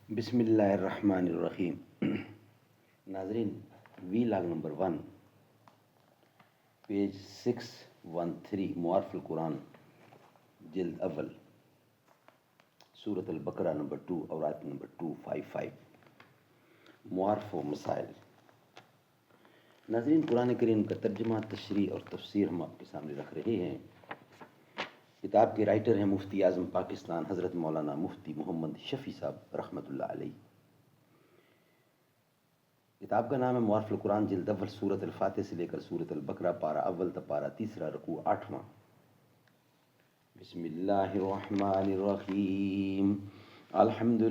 بسم اللہ الرحمن الرحیم۔ ناظرین، وی لاگ نمبر 1 پیج 613 معارف القرآن جلد اول سورۃ البقرہ نمبر 2 اور آیت نمبر 255 معارف و مسائل۔ ناظرین، قرآن کریم کا ترجمہ، تشریح اور تفسیر ہم آپ کے سامنے رکھ رہے ہیں۔ کتاب کے رائٹر ہیں مفتی اعظم پاکستان حضرت مولانا مفتی محمد شفیع صاحب رحمۃ اللہ علیہ۔ کتاب کا نام ہے معارف القرآن جلد اول سورۃ الفاتح سے لے کر سورۃ البقرہ پارہ اول تا پارہ تیسرا رکوع 8واں۔ بسم اللہ الرحمن الرحیم۔ الحمد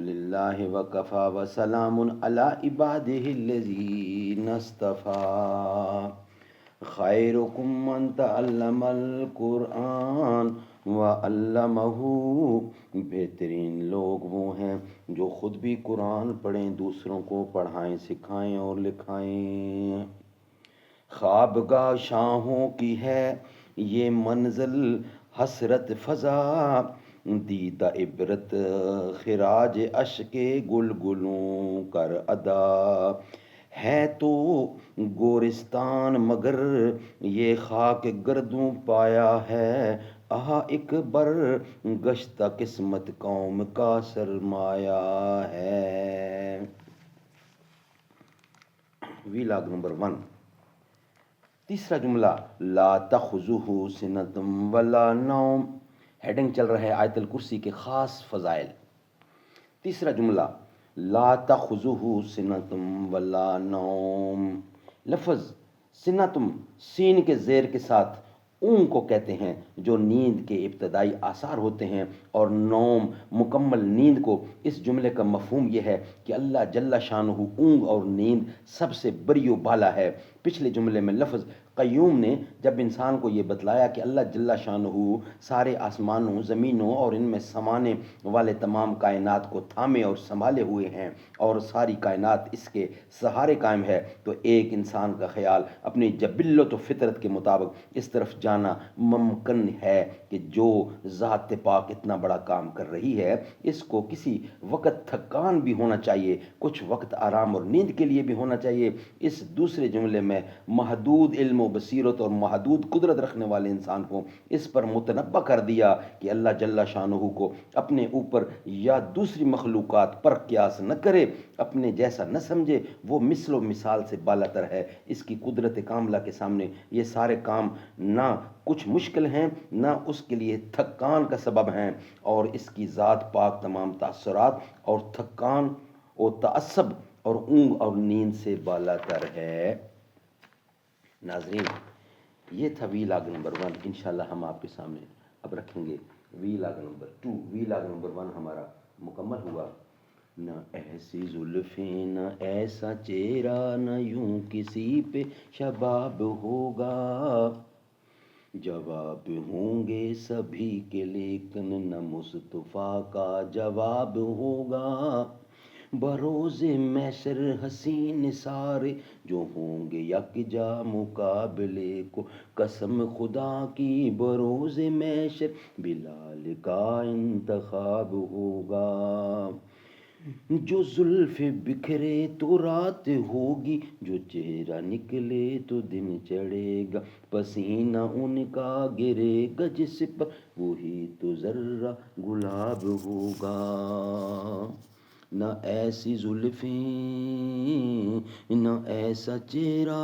للہ وکفی وسلام علی عبادہ الذین اصطفی۔ خیرکم من تعلم القرآن وعلمہ۔ بہترین لوگ وہ ہیں جو خود بھی قرآن پڑھیں، دوسروں کو پڑھائیں، سکھائیں اور لکھائیں۔ خوابگاہ شاہوں کی ہے یہ منزل حسرت فزا، دیدہ عبرت خراج اشک گلگلوں کر ادا۔ ہے تو گورستان مگر یہ خاک گردوں پایا ہے، آہ ایک بر گشتہ قسمت قوم کا سرمایہ ہے۔ وی لاگ نمبر 1 تیسرا جملہ، لا تخذہ سنۃ ولا نوم۔ ہیڈنگ چل رہا ہے آیت الکرسی کے خاص فضائل۔ تیسرا جملہ، لا تخذہ سنۃ ولا نوم۔ لفظ سنتم سین کے زیر کے ساتھ اونگ کو کہتے ہیں جو نیند کے ابتدائی آثار ہوتے ہیں، اور نوم مکمل نیند کو۔ اس جملے کا مفہوم یہ ہے کہ اللہ جل شانہ اونگ اور نیند سب سے بری و بالا ہے۔ پچھلے جملے میں لفظ قیوم نے جب انسان کو یہ بتلایا کہ اللہ جل شانہ سارے آسمانوں، زمینوں اور ان میں سمانے والے تمام کائنات کو تھامے اور سنبھالے ہوئے ہیں اور ساری کائنات اس کے سہارے قائم ہے، تو ایک انسان کا خیال اپنی جبلت و فطرت کے مطابق اس طرف جانا ممکن ہے کہ جو ذات پاک اتنا بڑا کام کر رہی ہے، اس کو کسی وقت تھکان بھی ہونا چاہیے، کچھ وقت آرام اور نیند کے لیے بھی ہونا چاہیے۔ اس دوسرے جملے میں محدود علم و بصیرت اور محدود قدرت رکھنے والے انسان کو اس پر متنبہ کر دیا کہ اللہ جل شانہ کو اپنے اوپر یا دوسری مخلوقات پر قیاس نہ کرے، اپنے جیسا نہ سمجھے، وہ مثل و مثال سے بالاتر ہے۔ اس کی قدرت کاملہ کے سامنے یہ سارے کام نہ کچھ مشکل ہیں، نہ اس کے لیے تھکان کا سبب ہیں، اور اس کی ذات پاک تمام تاثرات اور تھکان اور تعصب اور اونگ اور نیند سے بالاتر ہے۔ ناظرین، یہ تھا وی لاگ نمبر 1۔ انشاءاللہ ہم آپ کے سامنے اب رکھیں گے وی لاگ نمبر 2۔ وی لاگ نمبر 1 ہمارا مکمل ہوا۔ نہ ایسی زلفیں، نہ ایسا چہرہ، نہ یوں کسی پہ شباب ہوگا۔ جواب ہوں گے سبھی کے لیکن نہ مصطفیٰ کا جواب ہوگا۔ بروز محشر حسین سارے جو ہوں گے یکجا مقابلے کو، قسم خدا کی بروز محشر بلال کا انتخاب ہوگا۔ جو زلف بکھرے تو رات ہوگی، جو چہرہ نکلے تو دن چڑھے گا۔ پسینہ ان کا گرے گا جس پر، وہی تو ذرہ گلاب ہوگا۔ نہ ایسی زلفیں، نہ ایسا چہرہ۔